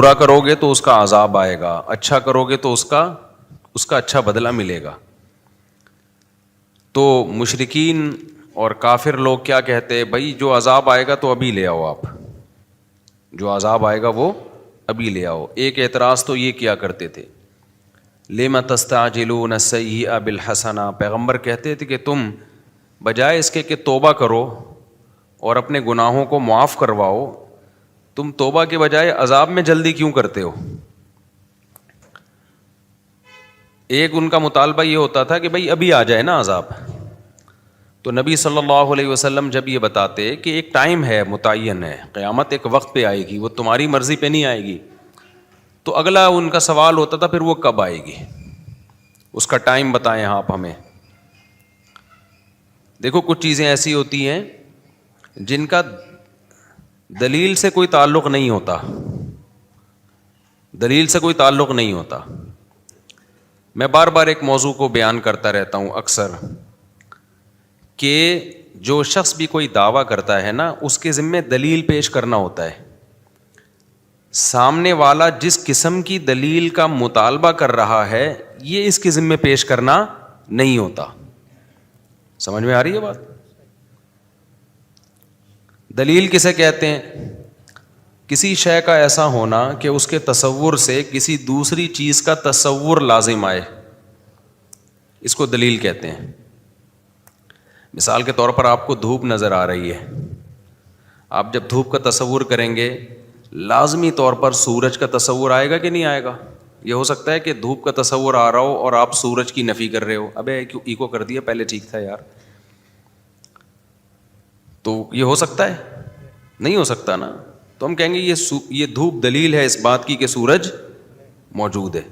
برا کرو گے تو اس کا عذاب آئے گا, اچھا کرو گے تو اس کا اچھا بدلہ ملے گا. تو مشرکین اور کافر لوگ کیا کہتے, بھائی جو عذاب آئے گا تو ابھی لے آؤ, آپ جو عذاب آئے گا وہ ابھی لے آؤ. ایک اعتراض تو یہ کیا کرتے تھے, لم تستعجلون السیئۃ بالحسنہ, پیغمبر کہتے تھے کہ تم بجائے اس کے کہ توبہ کرو اور اپنے گناہوں کو معاف کرواؤ, تم توبہ کے بجائے عذاب میں جلدی کیوں کرتے ہو. ایک ان کا مطالبہ یہ ہوتا تھا کہ بھائی ابھی آ جائے نا عذاب. تو نبی صلی اللہ علیہ وسلم جب یہ بتاتے کہ ایک ٹائم ہے, متعین ہے, قیامت ایک وقت پہ آئے گی, وہ تمہاری مرضی پہ نہیں آئے گی, تو اگلا ان کا سوال ہوتا تھا پھر وہ کب آئے گی, اس کا ٹائم بتائیں آپ ہمیں. دیکھو کچھ چیزیں ایسی ہوتی ہیں جن کا دلیل سے کوئی تعلق نہیں ہوتا, دلیل سے کوئی تعلق نہیں ہوتا. میں بار بار ایک موضوع کو بیان کرتا رہتا ہوں اکثر, کہ جو شخص بھی کوئی دعویٰ کرتا ہے نا, اس کے ذمے دلیل پیش کرنا ہوتا ہے. سامنے والا جس قسم کی دلیل کا مطالبہ کر رہا ہے یہ اس کے ذمے پیش کرنا نہیں ہوتا. سمجھ میں آ رہی ہے بات؟ دلیل کسے کہتے ہیں؟ کسی شے کا ایسا ہونا کہ اس کے تصور سے کسی دوسری چیز کا تصور لازم آئے, اس کو دلیل کہتے ہیں. مثال کے طور پر آپ کو دھوپ نظر آ رہی ہے, آپ جب دھوپ کا تصور کریں گے لازمی طور پر سورج کا تصور آئے گا کہ نہیں آئے گا؟ یہ ہو سکتا ہے کہ دھوپ کا تصور آ رہا ہو اور آپ سورج کی نفی کر رہے ہو, ابے ایکو کر دیا, پہلے ٹھیک تھا یار. تو یہ ہو سکتا ہے؟ نہیں ہو سکتا نا. تو ہم کہیں گے یہ دھوپ دلیل ہے اس بات کی کہ سورج موجود ہے.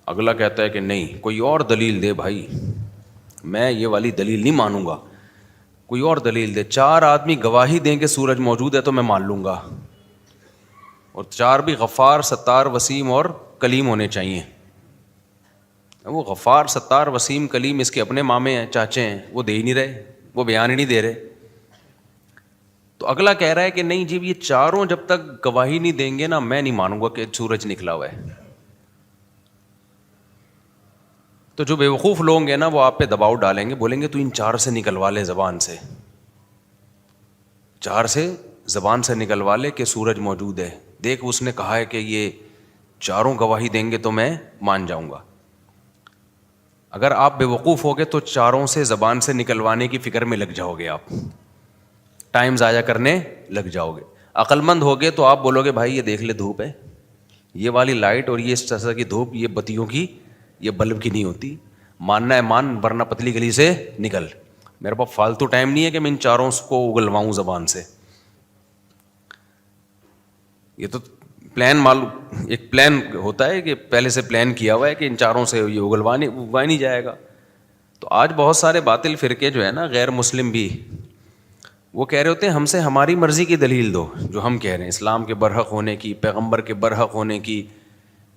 اگلا کہتا ہے کہ نہیں, کوئی اور دلیل دے بھائی, میں یہ والی دلیل نہیں مانوں گا, کوئی اور دلیل دے. 4 آدمی گواہی دیں کہ سورج موجود ہے تو میں مان لوں گا, اور 4 بھی غفار, ستار, وسیم اور کلیم ہونے چاہیے. وہ غفار, ستار, وسیم, کلیم اس کے اپنے مامے ہیں, چاچے ہیں, وہ دے ہی نہیں رہے, وہ بیان ہی نہیں دے رہے. تو اگلا کہہ رہا ہے کہ نہیں جی, یہ چاروں جب تک گواہی نہیں دیں گے نا میں نہیں مانوں گا کہ سورج نکلا ہوا ہے. تو جو بیوقوف لوگ ہیں نا وہ آپ پہ دباؤ ڈالیں گے, بولیں گے تو ان 4 سے نکلوا لے زبان سے, 4 سے زبان سے نکلوا لے کہ سورج موجود ہے, دیکھ اس نے کہا ہے کہ یہ 4 گواہی دیں گے تو میں مان جاؤں گا. اگر آپ بے وقوف ہوگے تو 4 سے زبان سے نکلوانے کی فکر میں لگ جاؤ گے, آپ ٹائم ضائع کرنے لگ جاؤ گے. عقل مند ہوگے تو آپ بولو گے بھائی یہ دیکھ لے دھوپ ہے, یہ والی لائٹ اور یہ اس طرح کی دھوپ یہ بتیوں کی, یہ بلب کی نہیں ہوتی, ماننا ہے مان ورنہ پتلی گلی سے نکل. میرے پاس فالتو ٹائم نہیں ہے کہ میں ان 4 کو اگلواؤں زبان سے. یہ تو ایک پلان ہوتا ہے کہ پہلے سے پلان کیا ہوا ہے کہ ان 4 سے یہ اگلوا نہیں جائے گا. تو آج بہت سارے باطل فرقے جو ہے نا, غیر مسلم بھی, وہ کہہ رہے ہوتے ہیں ہم سے ہماری مرضی کی دلیل دو, جو ہم کہہ رہے ہیں اسلام کے برحق ہونے کی, پیغمبر کے برحق ہونے کی,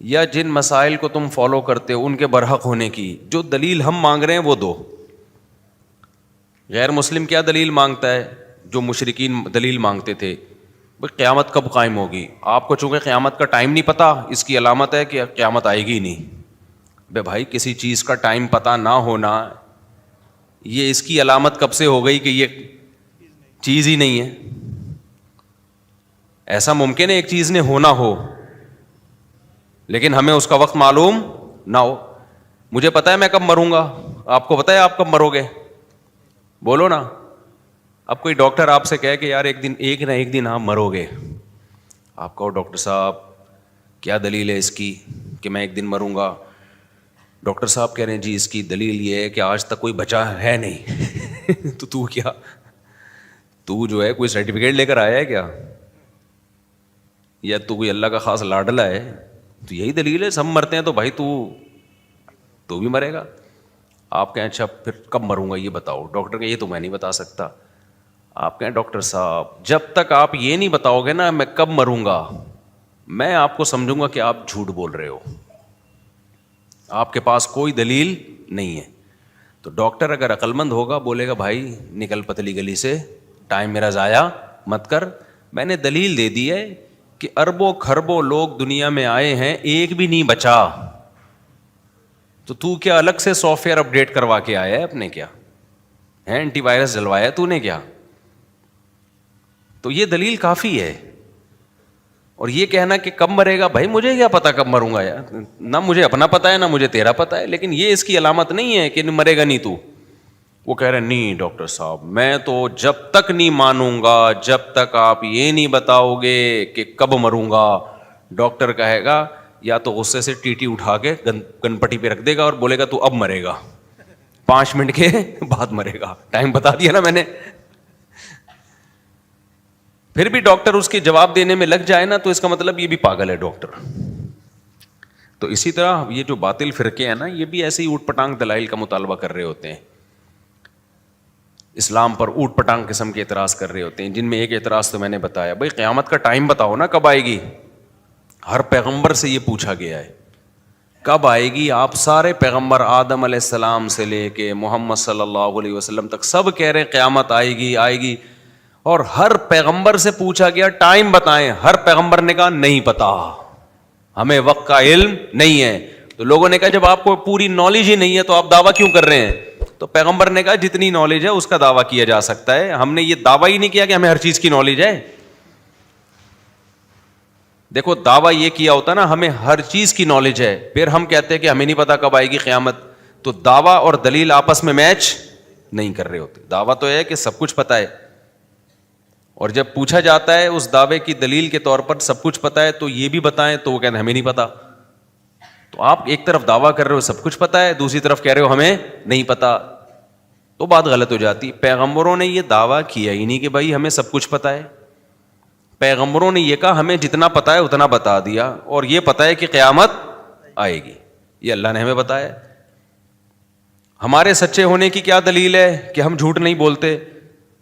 یا جن مسائل کو تم فالو کرتے ہو ان کے برحق ہونے کی. جو دلیل ہم مانگ رہے ہیں وہ دو. غیر مسلم کیا دلیل مانگتا ہے؟ جو مشرکین دلیل مانگتے تھے, قیامت کب قائم ہوگی. آپ کو چونکہ قیامت کا ٹائم نہیں پتا, اس کی علامت ہے کہ قیامت آئے گی نہیں. بے بھائی کسی چیز کا ٹائم پتہ نہ ہونا یہ اس کی علامت کب سے ہو گئی کہ یہ چیز ہی نہیں ہے. ایسا ممکن ہے ایک چیز نے ہونا ہو لیکن ہمیں اس کا وقت معلوم نہ ہو. مجھے پتا ہے میں کب مروں گا, آپ کو پتا ہے آپ کب مرو گے؟ بولو نا. اب کوئی ڈاکٹر آپ سے کہے کہ یار ایک نہ ایک دن آپ مرو گے, آپ کہو ڈاکٹر صاحب کیا دلیل ہے اس کی کہ میں ایک دن مروں گا؟ ڈاکٹر صاحب کہہ رہے ہیں جی اس کی دلیل یہ ہے کہ آج تک کوئی بچا ہے نہیں. تو کیا تو جو ہے کوئی سرٹیفکیٹ لے کر آیا ہے کیا, یا تو کوئی اللہ کا خاص لاڈلا ہے؟ تو یہی دلیل ہے, سب مرتے ہیں تو بھائی تو بھی مرے گا. آپ کہیں اچھا پھر کب مروں گا یہ بتاؤ. ڈاکٹر کہ یہ تو میں نہیں بتا سکتا. آپ کہیں ڈاکٹر صاحب جب تک آپ یہ نہیں بتاؤ گے نا میں کب مروں گا, میں آپ کو سمجھوں گا کہ آپ جھوٹ بول رہے ہو, آپ کے پاس کوئی دلیل نہیں ہے. تو ڈاکٹر اگر عقل مند ہوگا بولے گا بھائی نکل پتلی گلی سے, ٹائم میرا ضائع مت کر, میں نے دلیل دے دی ہے کہ اربوں کھربوں لوگ دنیا میں آئے ہیں, ایک بھی نہیں بچا, تو کیا الگ سے سافٹ ویئر اپڈیٹ کروا کے آیا ہے اپنے, کیا ہے اینٹی وائرس جلوایا تو نے کیا؟ تو یہ دلیل کافی ہے. اور یہ کہنا کہ کب مرے گا, بھائی مجھے کیا پتا کب مروں گا یار, نہ مجھے اپنا پتا ہے نہ مجھے تیرا پتا ہے, لیکن یہ اس کی علامت نہیں ہے کہ مرے گا نہیں تو. وہ کہہ رہے نہیں ڈاکٹر صاحب میں تو جب تک نہیں مانوں گا جب تک آپ یہ نہیں بتاؤ گے کہ کب مروں گا. ڈاکٹر کہے گا یا تو غصے سے ٹی اٹھا کے گن پٹی پہ رکھ دے گا اور بولے گا تو اب مرے گا, 5 منٹ کے بعد مرے گا, ٹائم بتا دیا نا میں نے. پھر بھی ڈاکٹر اس کے جواب دینے میں لگ جائے نا تو اس کا مطلب یہ بھی پاگل ہے ڈاکٹر. تو اسی طرح یہ جو باطل فرقے ہیں نا, یہ بھی ایسے ہی اوٹ پٹانگ دلائل کا مطالبہ کر رہے ہوتے ہیں, اسلام پر اوٹ پٹانگ قسم کے اعتراض کر رہے ہوتے ہیں, جن میں ایک اعتراض تو میں نے بتایا, بھائی قیامت کا ٹائم بتاؤ نا کب آئے گی. ہر پیغمبر سے یہ پوچھا گیا ہے کب آئے گی. آپ سارے پیغمبر آدم علیہ السلام سے لے کے محمد صلی اللہ علیہ وسلم تک سب کہہ رہے ہیں قیامت آئے گی آئے گی, اور ہر پیغمبر سے پوچھا گیا ٹائم بتائیں, ہر پیغمبر نے کہا نہیں پتا, ہمیں وقت کا علم نہیں ہے. تو لوگوں نے کہا جب آپ کو پوری نالج ہی نہیں ہے تو آپ دعویٰ کیوں کر رہے ہیں؟ تو پیغمبر نے کہا جتنی نالج ہے اس کا دعویٰ کیا جا سکتا ہے, ہم نے یہ دعویٰ ہی نہیں کیا کہ ہمیں ہر چیز کی نالج ہے. دیکھو دعویٰ یہ کیا ہوتا نا ہمیں ہر چیز کی نالج ہے, پھر ہم کہتے ہیں کہ ہمیں نہیں پتا کب آئے گی قیامت, تو دعویٰ اور دلیل آپس میں میچ نہیں کر رہے ہوتے. دعویٰ تو ہے کہ سب کچھ پتا ہے, اور جب پوچھا جاتا ہے اس دعوے کی دلیل کے طور پر سب کچھ پتا ہے تو یہ بھی بتائیں, تو وہ کہتے ہیں ہمیں نہیں پتا. تو آپ ایک طرف دعویٰ کر رہے ہو سب کچھ پتا ہے, دوسری طرف کہہ رہے ہو ہمیں نہیں پتا, تو بات غلط ہو جاتی. پیغمبروں نے یہ دعویٰ کیا ہی نہیں کہ بھائی ہمیں سب کچھ پتا ہے. پیغمبروں نے یہ کہا ہمیں جتنا پتا ہے اتنا بتا دیا, اور یہ پتا ہے کہ قیامت آئے گی, یہ اللہ نے ہمیں بتایا. ہمارے سچے ہونے کی کیا دلیل ہے کہ ہم جھوٹ نہیں بولتے؟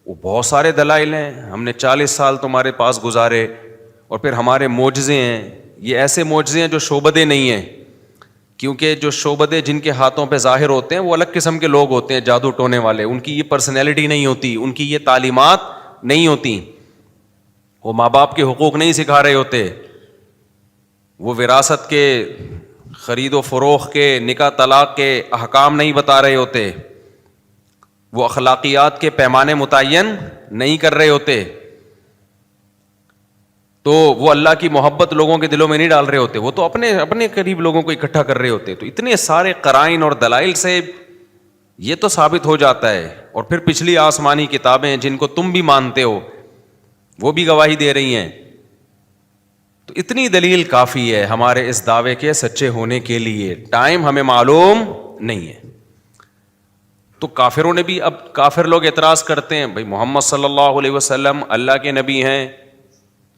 وہ بہت سارے دلائل ہیں, ہم نے 40 سال تمہارے پاس گزارے, اور پھر ہمارے معجزے ہیں, یہ ایسے معجزے ہیں جو شعبدے نہیں ہیں, کیونکہ جو شعبدے جن کے ہاتھوں پہ ظاہر ہوتے ہیں وہ الگ قسم کے لوگ ہوتے ہیں, جادو ٹونے والے, ان کی یہ پرسنالٹی نہیں ہوتی, ان کی یہ تعلیمات نہیں ہوتی, وہ ماں باپ کے حقوق نہیں سکھا رہے ہوتے, وہ وراثت کے خرید و فروخت کے نکاح طلاق کے احکام نہیں بتا رہے ہوتے, وہ اخلاقیات کے پیمانے متعین نہیں کر رہے ہوتے, تو وہ اللہ کی محبت لوگوں کے دلوں میں نہیں ڈال رہے ہوتے, وہ تو اپنے قریب لوگوں کو اکٹھا کر رہے ہوتے. تو اتنے سارے قرائن اور دلائل سے یہ تو ثابت ہو جاتا ہے. اور پھر پچھلی آسمانی کتابیں جن کو تم بھی مانتے ہو وہ بھی گواہی دے رہی ہیں. تو اتنی دلیل کافی ہے ہمارے اس دعوے کے سچے ہونے کے لیے. ٹائم ہمیں معلوم نہیں ہے. تو کافروں نے بھی, اب کافر لوگ اعتراض کرتے ہیں بھائی محمد صلی اللہ علیہ وسلم اللہ کے نبی ہیں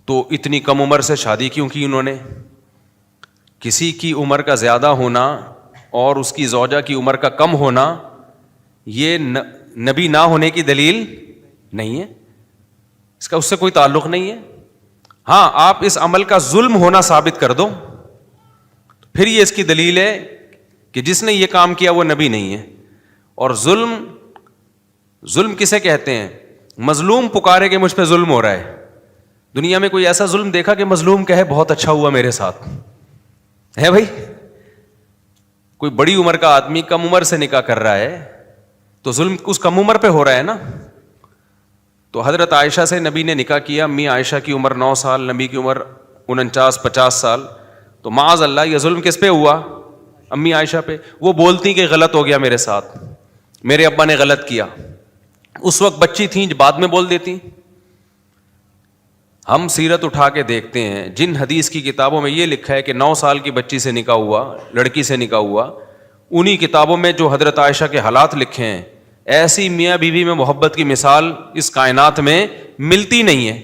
تو اتنی کم عمر سے شادی کیوں کی انہوں نے؟ کسی کی عمر کا زیادہ ہونا اور اس کی زوجہ کی عمر کا کم ہونا یہ نبی نہ ہونے کی دلیل نہیں ہے, اس کا اس سے کوئی تعلق نہیں ہے. ہاں آپ اس عمل کا ظلم ہونا ثابت کر دو, پھر یہ اس کی دلیل ہے کہ جس نے یہ کام کیا وہ نبی نہیں ہے. اور ظلم کسے کہتے ہیں؟ مظلوم پکارے کہ مجھ پہ ظلم ہو رہا ہے. دنیا میں کوئی ایسا ظلم دیکھا کہ مظلوم کہے بہت اچھا ہوا میرے ساتھ ہے؟ بھائی کوئی بڑی عمر کا آدمی کم عمر سے نکاح کر رہا ہے تو ظلم اس کم عمر پہ ہو رہا ہے نا. تو حضرت عائشہ سے نبی نے نکاح کیا, امی عائشہ کی عمر 9 سال, نبی کی عمر 49-50 سال. تو معاذ اللہ یہ ظلم کس پہ ہوا؟ امی عائشہ پہ. وہ بولتی کہ غلط ہو گیا میرے ساتھ, میرے ابا نے غلط کیا. اس وقت بچی تھیں, بعد میں بول دیتی. ہم سیرت اٹھا کے دیکھتے ہیں, جن حدیث کی کتابوں میں یہ لکھا ہے کہ 9 سال کی بچی سے نکاح ہوا, لڑکی سے نکاح ہوا, انہی کتابوں میں جو حضرت عائشہ کے حالات لکھے ہیں, ایسی میاں بیوی میں محبت کی مثال اس کائنات میں ملتی نہیں ہے.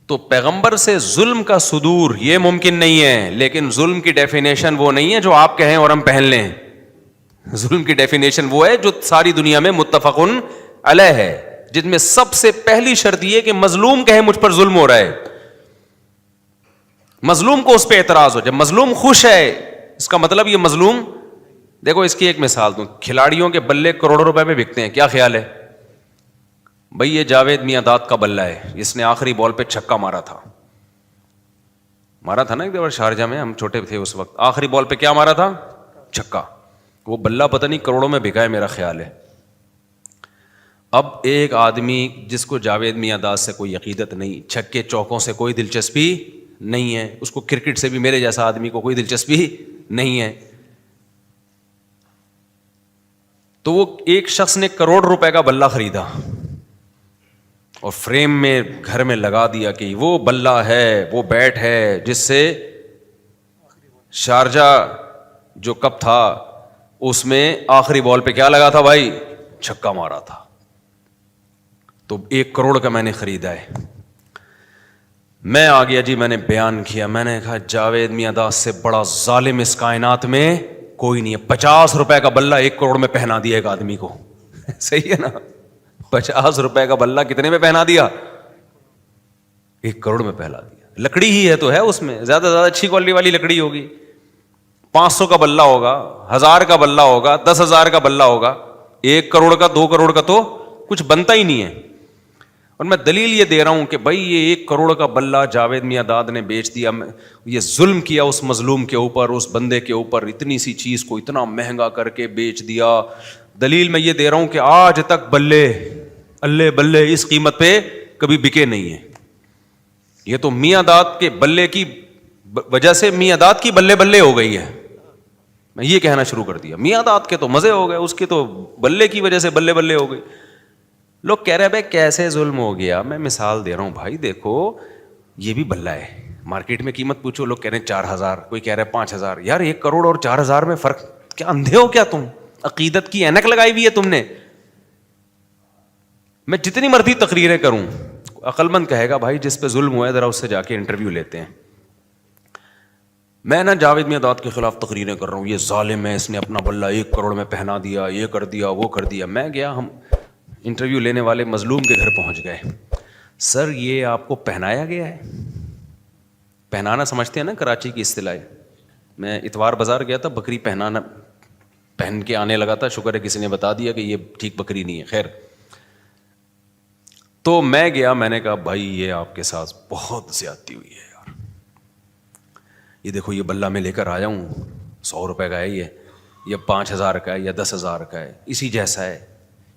تو پیغمبر سے ظلم کا صدور یہ ممکن نہیں ہے, لیکن ظلم کی ڈیفینیشن وہ نہیں ہے جو آپ کہیں اور ہم پہن لیں. ظلم کی ڈیفینیشن وہ ہے جو ساری دنیا میں متفقن علیہ ہے, جن میں سب سے پہلی شرط یہ کہ مظلوم کہے مجھ پر ظلم ہو رہا ہے. مظلوم کو اس پہ اعتراض ہو. جب مظلوم خوش ہے اس کا مطلب یہ مظلوم, دیکھو اس کی ایک مثال دوں, کھلاڑیوں کے بلے کروڑوں روپے میں بکتے ہیں, کیا خیال ہے؟ بھائی یہ جاوید میاں داد کا بلہ ہے، اس نے آخری بال پہ چھکا مارا تھا نا ایک دفعہ شارجہ میں، ہم چھوٹے تھے اس وقت، آخری بال پہ کیا مارا تھا؟ چھکا. وہ بلہ پتہ نہیں کروڑوں میں بکا ہے میرا خیال ہے. اب ایک آدمی جس کو جاوید میاں داد سے کوئی عقیدت نہیں، چھکے چوکوں سے کوئی دلچسپی نہیں ہے، اس کو کرکٹ سے بھی میرے جیسا آدمی کو کوئی دلچسپی نہیں ہے، تو وہ ایک شخص نے کروڑ روپے کا بلہ خریدا اور فریم میں گھر میں لگا دیا کہ وہ بلہ ہے، وہ بیٹ ہے جس سے شارجہ جو کپ تھا اس میں آخری بال پہ کیا لگا تھا بھائی؟ چھکا مارا تھا. تو 1 کروڑ کا میں نے خریدا ہے. میں آ گیا جی، میں نے بیان کیا، میں نے کہا جاوید میاں داد سے بڑا ظالم اس کائنات میں کوئی نہیں ہے. 50 روپے کا بلہ 1 کروڑ میں پہنا دیا ایک آدمی کو. صحیح ہے نا؟ 50 روپے کا بلہ کتنے میں پہنا دیا؟ 1 کروڑ میں پہنا دیا. لکڑی ہی ہے تو ہے، اس میں زیادہ سے زیادہ اچھی کوالٹی والی لکڑی ہوگی. 500 کا بلہ ہوگا، 1000 کا بلہ ہوگا، 10,000 کا بلہ ہوگا. 1 کروڑ کا 2 کروڑ کا تو کچھ بنتا ہی نہیں ہے. اور میں دلیل یہ دے رہا ہوں کہ بھائی یہ 1 کروڑ کا بلہ جاوید میاں داد نے بیچ دیا. یہ ظلم کیا اس مظلوم کے اوپر، اس بندے کے اوپر، اتنی سی چیز کو اتنا مہنگا کر کے بیچ دیا. دلیل میں یہ دے رہا ہوں کہ آج تک بلے اللہ بلے اس قیمت پہ کبھی بکے نہیں ہیں. یہ تو میاں داد کے بلے کی وجہ سے میاں داد کی بلے بلے ہو گئی ہے. میں یہ کہنا شروع کر دیا، میاں داد کے تو مزے ہو گئے، اس کے تو بلے کی وجہ سے بلے بلے ہو گئی. لوگ کہہ رہے ہیں بھائی کیسے ظلم ہو گیا. میں مثال دے رہا ہوں بھائی، دیکھو یہ بھی بلہ ہے، مارکیٹ میں قیمت پوچھو، لوگ کہہ رہے ہیں 4,000، کوئی کہہ رہا ہے 5,000. یار 1 کروڑ اور 4,000 میں فرق کیا؟ اندھے ہو کیا تم؟ عقیدت کی اینک لگائی ہوئی ہے تم نے. میں جتنی مرضی تقریریں کروں، عقل مند کہے گا بھائی جس پہ ظلم ہوا ہے ذرا اس سے جا کے انٹرویو لیتے ہیں. میں نا جاوید میاں داد کے خلاف تقریریں کر رہا ہوں، یہ ظالم ہے، اس نے اپنا بلہ 1 کروڑ میں پہنا دیا، یہ کر دیا، وہ کر دیا. میں گیا، ہم انٹرویو لینے والے مظلوم کے گھر پہنچ گئے. سر یہ آپ کو پہنایا گیا ہے؟ پہنانا سمجھتے ہیں نا کراچی کی اصطلاح. میں اتوار بازار گیا تھا، بکری پہن کے آنے لگا تھا، شکر ہے کسی نے بتا دیا کہ یہ ٹھیک بکری نہیں ہے. خیر، تو میں گیا، میں نے کہا بھائی یہ آپ کے ساتھ بہت زیادتی ہوئی ہے یار. یہ دیکھو یہ بلہ میں لے کر آیا ہوں، 100 روپے کا ہے، یہ 5,000 کا ہے یا 10,000 کا ہے، اسی جیسا ہے،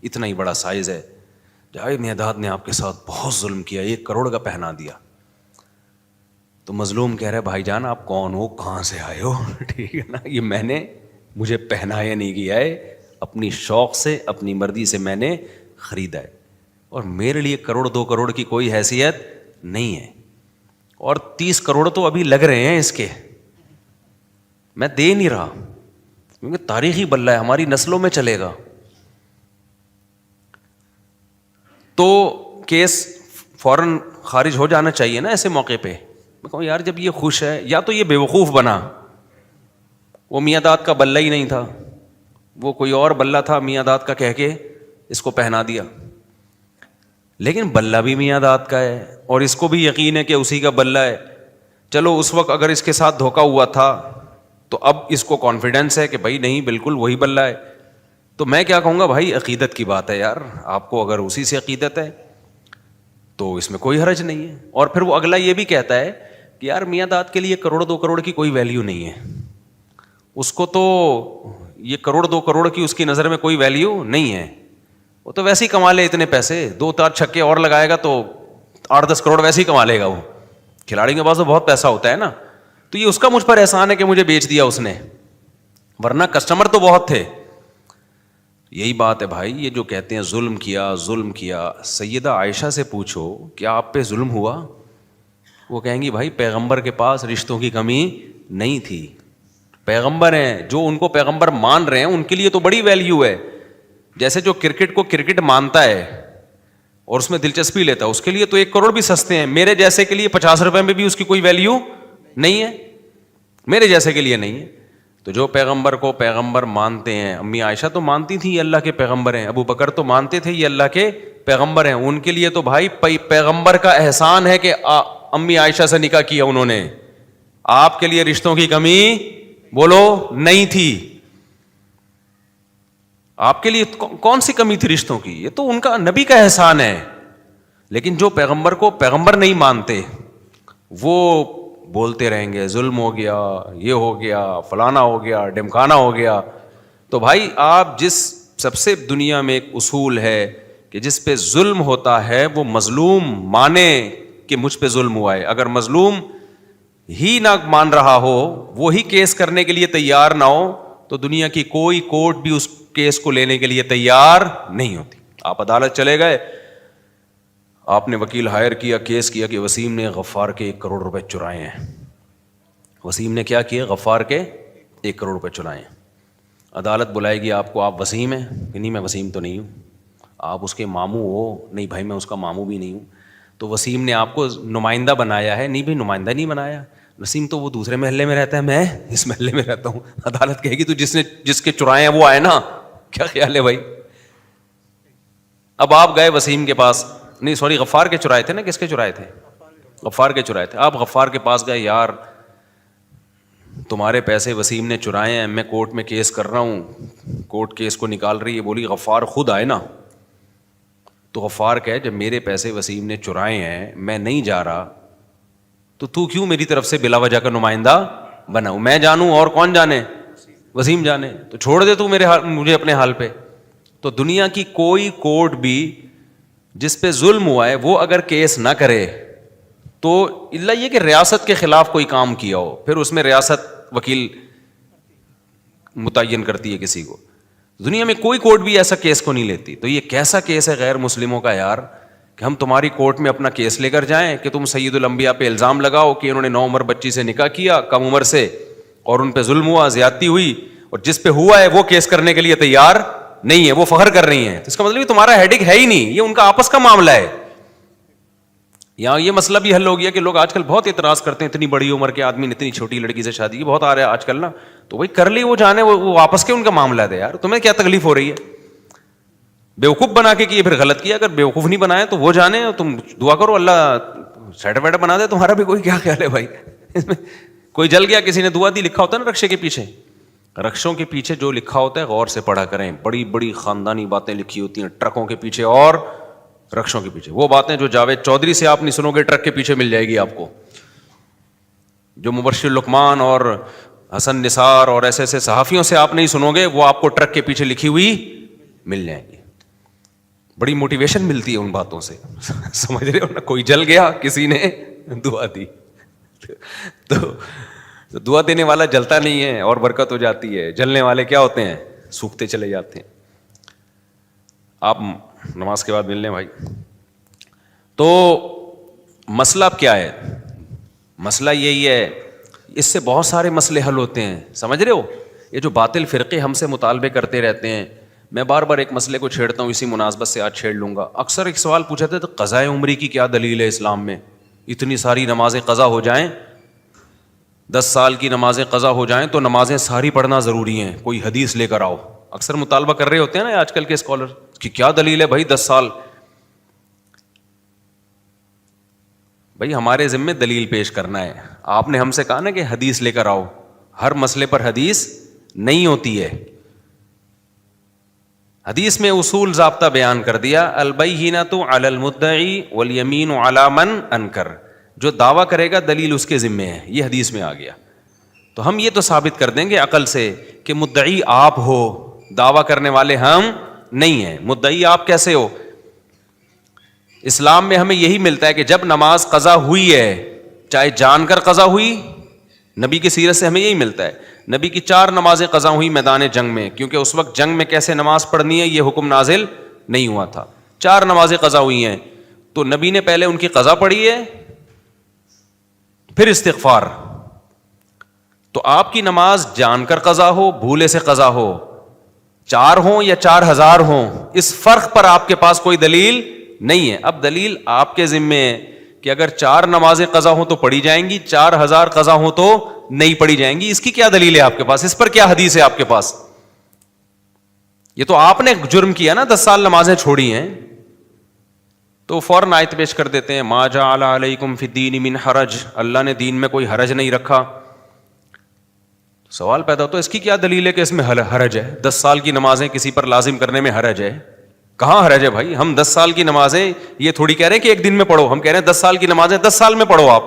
اتنا ہی بڑا سائز ہے. جاوید میاں داد نے آپ کے ساتھ بہت ظلم کیا، 1 کروڑ کا پہنا دیا. تو مظلوم کہہ رہے بھائی جان آپ کون ہو، کہاں سے آئے ہو؟ ٹھیک ہے نا، یہ مجھے پہنایا نہیں گیا ہے، اپنی شوق سے اپنی مرضی سے میں نے خریدا ہے، اور میرے لیے 1 کروڑ 2 کروڑ کی کوئی حیثیت نہیں ہے. اور 30 کروڑ تو ابھی لگ رہے ہیں اس کے، میں دے نہیں رہا کیونکہ تاریخی بلہ ہے، ہماری نسلوں میں چلے گا. تو کیس فوراً خارج ہو جانا چاہیے نا ایسے موقع پہ. میں کہوں یار جب یہ خوش ہے، یا تو یہ بیوقوف بنا، وہ میاں داد کا بلہ ہی نہیں تھا، وہ کوئی اور بلہ تھا، میاں داد کا کہہ کے اس کو پہنا دیا. لیکن بلہ بھی میاں داد کا ہے اور اس کو بھی یقین ہے کہ اسی کا بلہ ہے. چلو اس وقت اگر اس کے ساتھ دھوکا ہوا تھا تو اب اس کو کانفیڈنس ہے کہ بھائی نہیں بالکل وہی بلہ ہے. تو میں کیا کہوں گا بھائی عقیدت کی بات ہے یار، آپ کو اگر اسی سے عقیدت ہے تو اس میں کوئی حرج نہیں ہے. اور پھر وہ اگلا یہ بھی کہتا ہے کہ یار میاں داد کے لیے 1 کروڑ 2 کروڑ کی کوئی ویلیو نہیں ہے، اس کو تو یہ 1 کروڑ 2 کروڑ کی اس کی نظر میں کوئی ویلیو نہیں ہے، وہ تو ویسے ہی کما لے اتنے پیسے، 2-4 چھکے اور لگائے گا تو 8-10 کروڑ ویسے ہی کما لے گا. وہ کھلاڑی کے پاس تو بہت پیسہ ہوتا ہے نا، تو یہ اس کا مجھ پر احسان ہے کہ مجھے بیچ دیا اس نے، ورنہ کسٹمر تو بہت تھے. یہی بات ہے بھائی، یہ جو کہتے ہیں ظلم کیا، سیدہ عائشہ سے پوچھو کیا آپ پہ ظلم ہوا؟ وہ کہیں گی بھائی پیغمبر کے پاس رشتوں کی کمی نہیں تھی، پیغمبر ہیں، جو ان کو پیغمبر مان رہے ہیں ان کے لیے تو بڑی ویلیو ہے. جیسے جو کرکٹ کو کرکٹ مانتا ہے اور اس میں دلچسپی لیتا ہے، اس کے لیے تو 1 کروڑ بھی سستے ہیں. میرے جیسے کے لیے 50 روپے میں بھی اس کی کوئی ویلیو نہیں ہے، میرے جیسے کے لیے نہیں ہے. تو جو پیغمبر کو پیغمبر مانتے ہیں، امی عائشہ تو مانتی تھی یہ اللہ کے پیغمبر ہیں، ابو بکر تو مانتے تھے یہ اللہ کے پیغمبر ہیں، ان کے لیے تو بھائی پیغمبر کا احسان ہے کہ امی عائشہ سے نکاح کیا انہوں نے. آپ کے لیے رشتوں کی کمی بولو نہیں تھی. آپ کے لیے کون سی کمی تھی رشتوں کی؟ یہ تو ان کا نبی کا احسان ہے. لیکن جو پیغمبر کو پیغمبر نہیں مانتے وہ بولتے رہیں گے ظلم ہو گیا، یہ ہو گیا، فلانا ہو گیا، ڈمکانا ہو گیا. تو بھائی آپ جس سب سے دنیا میں ایک اصول ہے کہ جس پہ ظلم ہوتا ہے وہ مظلوم مانے کہ مجھ پہ ظلم ہوا ہے. اگر مظلوم ہی نہ مان رہا ہو، وہی کیس کرنے کے لیے تیار نہ ہو، تو دنیا کی کوئی کورٹ بھی اس کیس کو لینے کے لیے تیار نہیں ہوتی. آپ عدالت چلے گئے، آپ نے وکیل ہائر کیا، کیس کیا کہ وسیم نے غفار کے 1 کروڑ روپے چرائے ہیں. وسیم نے کیا کیا؟ غفار کے 1 کروڑ روپے چرائے ہیں. عدالت بلائے گی آپ کو، آپ وسیم ہیں کہ نہیں؟ میں وسیم تو نہیں ہوں. آپ اس کے ماموں ہو؟ نہیں بھائی میں اس کا ماموں بھی نہیں ہوں. تو وسیم نے آپ کو نمائندہ بنایا ہے؟ نہیں بھائی نمائندہ نہیں بنایا. وسیم تو وہ دوسرے محلے میں رہتا ہے، میں اس محلے میں رہتا ہوں. عدالت کہے گی تو جس کے چرائے ہیں وہ آئے نا. کیا خیال ہے بھائی؟ اب آپ گئے وسیم کے پاس، نہیں سوری غفار کے چرائے تھے نا، کس کے چرائے تھے؟ غفار کے چرائے تھے. آپ غفار کے پاس گئے، یار تمہارے پیسے وسیم نے چرائے ہیں، میں کورٹ میں کیس کر رہا ہوں، کورٹ کیس کو نکال رہی ہے. بولی غفار خود آئے نا. تو غفار کہے جب میرے پیسے وسیم نے چرائے ہیں، میں نہیں جا رہا، تو کیوں میری طرف سے بلا وجہ کا نمائندہ بناؤں؟ میں جانوں اور کون جانے؟ وسیم جانے. تو چھوڑ دے تو مجھے اپنے حال پہ. تو دنیا کی کوئی کورٹ بھی جس پہ ظلم ہوا ہے وہ اگر کیس نہ کرے تو الا یہ کہ ریاست کے خلاف کوئی کام کیا ہو، پھر اس میں ریاست وکیل متعین کرتی ہے کسی کو. دنیا میں کوئی کورٹ بھی ایسا کیس کو نہیں لیتی. تو یہ کیسا کیس ہے غیر مسلموں کا یار، کہ ہم تمہاری کورٹ میں اپنا کیس لے کر جائیں کہ تم سید الانبیاء پہ الزام لگاؤ کہ انہوں نے 9 عمر بچی سے نکاح کیا کم عمر سے، اور ان پہ ظلم ہوا، زیادتی ہوئی، اور جس پہ ہوا ہے وہ کیس کرنے کے لیے تیار نہیں ہے، وہ فخر کر رہی ہیں. تو اس کا مطلب تمہارا ہیڈک ہے ہی نہیں، یہ ان کا آپس کا معاملہ ہے. یہاں یہ مسئلہ بھی حل ہو گیا کہ لوگ آج کل بہت اعتراض کرتے ہیں، اتنی بڑی عمر کے آدمی نے اتنی چھوٹی لڑکی سے شادی کی، بہت آ رہا ہے آج کل نا. تو وہی کر لی، وہ جانے، وہ آپس کے ان کا معاملہ ہے یار، تمہیں کیا تکلیف ہو رہی ہے؟ بیوقوف بنا کے کیے پھر غلط کیا، اگر بیوقوف نہیں بنائے تو وہ جانے، تم دعا کرو اللہ سیٹ ویٹ بنا دے تمہارا بھی. کوئی کیا خیال ہے بھائی؟ اس میں کوئی جل گیا، کسی نے دعا دی، لکھا ہوتا ہے نا رکشے کے پیچھے. رکشوں کے پیچھے جو لکھا ہوتا ہے غور سے پڑھا کریں، بڑی بڑی خاندانی باتیں لکھی ہوتی ہیں ٹرکوں کے پیچھے اور رکشوں کے پیچھے. وہ باتیں جو جاوید چودھری سے آپ نہیں سنو گے ٹرک کے پیچھے مل جائے گی آپ کو. جو مبشر لقمان اور حسن نثار اور ایسے ایسے صحافیوں سے آپ نہیں سنو گے، وہ آپ کو ٹرک کے پیچھے لکھی ہوئی مل جائیں گی. بڑی موٹیویشن ملتی ہے ان باتوں سے. سمجھ رہے ہو نا؟ کوئی جل گیا، کسی نے دعا دی، تو دعا دینے والا جلتا نہیں ہے اور برکت ہو جاتی ہے. جلنے والے کیا ہوتے ہیں؟ سوکھتے چلے جاتے ہیں. آپ نماز کے بعد مل لیں بھائی. تو مسئلہ اب کیا ہے؟ مسئلہ یہی ہے، اس سے بہت سارے مسئلے حل ہوتے ہیں. سمجھ رہے ہو؟ یہ جو باطل فرقے ہم سے مطالبے کرتے رہتے ہیں، میں بار بار ایک مسئلے کو چھیڑتا ہوں، اسی مناسبت سے آج چھیڑ لوں گا. اکثر ایک سوال پوچھا تھا، تو قضاء عمری کی کیا دلیل ہے اسلام میں؟ اتنی ساری نمازیں قضا ہو جائیں، 10 سال کی نمازیں قضا ہو جائیں تو نمازیں ساری پڑھنا ضروری ہیں، کوئی حدیث لے کر آؤ. اکثر مطالبہ کر رہے ہوتے ہیں نا آج کل کے اسکالر کہ کیا دلیل ہے بھائی 10 سال. بھائی ہمارے ذمے دلیل پیش کرنا ہے. آپ نے ہم سے کہا نا کہ حدیث لے کر آؤ، ہر مسئلے پر حدیث نہیں ہوتی ہے. حدیث میں اصول ضابطہ بیان کر دیا، البینۃ علی المدعی والیمین علی من انکر. جو دعویٰ کرے گا دلیل اس کے ذمے ہے، یہ حدیث میں آ گیا. تو ہم یہ تو ثابت کر دیں گے عقل سے کہ مدعی آپ ہو، دعویٰ کرنے والے ہم نہیں ہیں. مدعی آپ کیسے ہو؟ اسلام میں ہمیں یہی ملتا ہے کہ جب نماز قضا ہوئی ہے، چاہے جان کر قضا ہوئی، نبی کی سیرت سے ہمیں یہی ملتا ہے. نبی کی 4 نمازیں قضا ہوئی میدان جنگ میں، کیونکہ اس وقت جنگ میں کیسے نماز پڑھنی ہے یہ حکم نازل نہیں ہوا تھا. 4 نمازیں قضا ہوئی ہیں، تو نبی نے پہلے ان کی قضا پڑھی ہے، پھر استغفار. تو آپ کی نماز جان کر قضا ہو، بھولے سے قضا ہو، 4 ہوں یا 4000 ہوں، اس فرق پر آپ کے پاس کوئی دلیل نہیں ہے. اب دلیل آپ کے ذمے ہے کہ اگر 4 نمازیں قضا ہوں تو پڑھی جائیں گی، 4000 قضا ہوں تو نہیں پڑھی جائیں گی. اس کی کیا دلیل ہے آپ کے پاس؟ اس پر کیا حدیث ہے آپ کے پاس؟ یہ تو آپ نے جرم کیا نا، 10 سال نمازیں چھوڑی ہیں. تو فوراً آیت پیش کر دیتے ہیں، ما جعل علیکم فی الدین من حرج، اللہ نے دین میں کوئی حرج نہیں رکھا. سوال پیدا ہوتا ہے اس کی کیا دلیل ہے کہ اس میں حرج ہے؟ 10 سال کی نمازیں کسی پر لازم کرنے میں حرج ہے؟ کہاں حرج ہے بھائی؟ ہم 10 سال کی نمازیں یہ تھوڑی کہہ رہے ہیں کہ ایک دن میں پڑھو، ہم کہہ رہے ہیں 10 سال کی نمازیں 10 سال میں پڑھو آپ.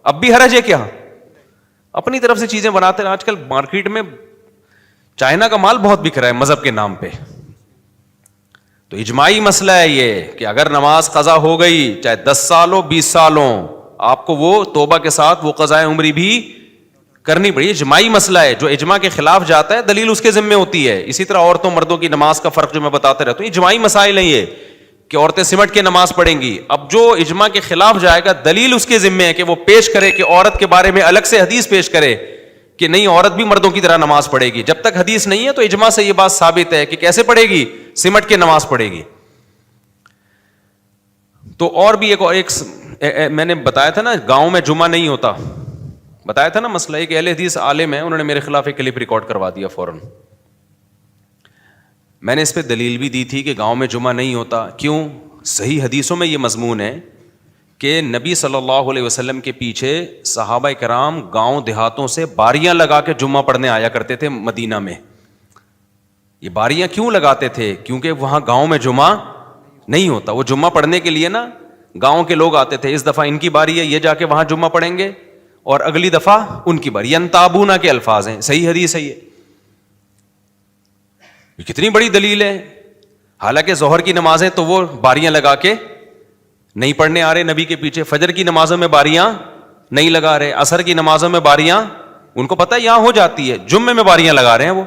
اب بھی حرج ہے کیا؟ اپنی طرف سے چیزیں بناتے ہیں. آج کل مارکیٹ میں چائنا کا مال بہت بک رہا ہے مذہب کے نام پہ. تو اجماعی مسئلہ ہے یہ کہ اگر نماز قضا ہو گئی چاہے 10 سال ہو 20 سال ہو، آپ کو وہ توبہ کے ساتھ وہ قضائے عمری بھی کرنی پڑی. اجماعی مسئلہ ہے. جو اجماع کے خلاف جاتا ہے دلیل اس کے ذمہ ہوتی ہے. اسی طرح عورتوں مردوں کی نماز کا فرق جو میں بتاتے رہتا ہوں، اجماعی مسائل نہیں ہے کہ عورتیں سمٹ کے نماز پڑھیں گی. اب جو اجماع کے خلاف جائے گا دلیل اس کے ذمہ ہے کہ وہ پیش کرے کہ عورت کے بارے میں الگ سے حدیث پیش کرے کہ نہیں عورت بھی مردوں کی طرح نماز پڑھے گی. جب تک حدیث نہیں ہے تو اجماع سے یہ بات ثابت ہے کہ کیسے پڑھے گی؟ سمٹ کے نماز پڑھے گی. تو اور بھی ایک میں نے بتایا تھا نا گاؤں میں جمعہ نہیں ہوتا، بتایا تھا نا مسئلہ. ایک اہل حدیث عالم ہے، انہوں نے میرے خلاف ایک کلپ ریکارڈ کروا دیا فوراً. میں نے اس پہ دلیل بھی دی تھی کہ گاؤں میں جمعہ نہیں ہوتا. کیوں؟ صحیح حدیثوں میں یہ مضمون ہے کہ نبی صلی اللہ علیہ وسلم کے پیچھے صحابہ کرام گاؤں دیہاتوں سے باریاں لگا کے جمعہ پڑھنے آیا کرتے تھے مدینہ میں. یہ باریاں کیوں لگاتے تھے؟ کیونکہ وہاں گاؤں میں جمعہ نہیں ہوتا. وہ جمعہ پڑھنے کے لیے نا گاؤں کے لوگ آتے تھے. اس دفعہ ان کی باری ہے، یہ جا کے وہاں جمعہ پڑھیں گے، اور اگلی دفعہ ان کی باری. ینتابونا کے الفاظ ہیں، صحیح حدیث ہے یہ. کتنی بڑی دلیل ہے. حالانکہ ظہر کی نمازیں تو وہ باریاں لگا کے نہیں پڑھنے آ رہے نبی کے پیچھے. فجر کی نمازوں میں باریاں نہیں لگا رہے. عصر کی نمازوں میں باریاں ان کو پتہ ہے یہاں ہو جاتی ہے، جمعے میں باریاں لگا رہے ہیں وہ.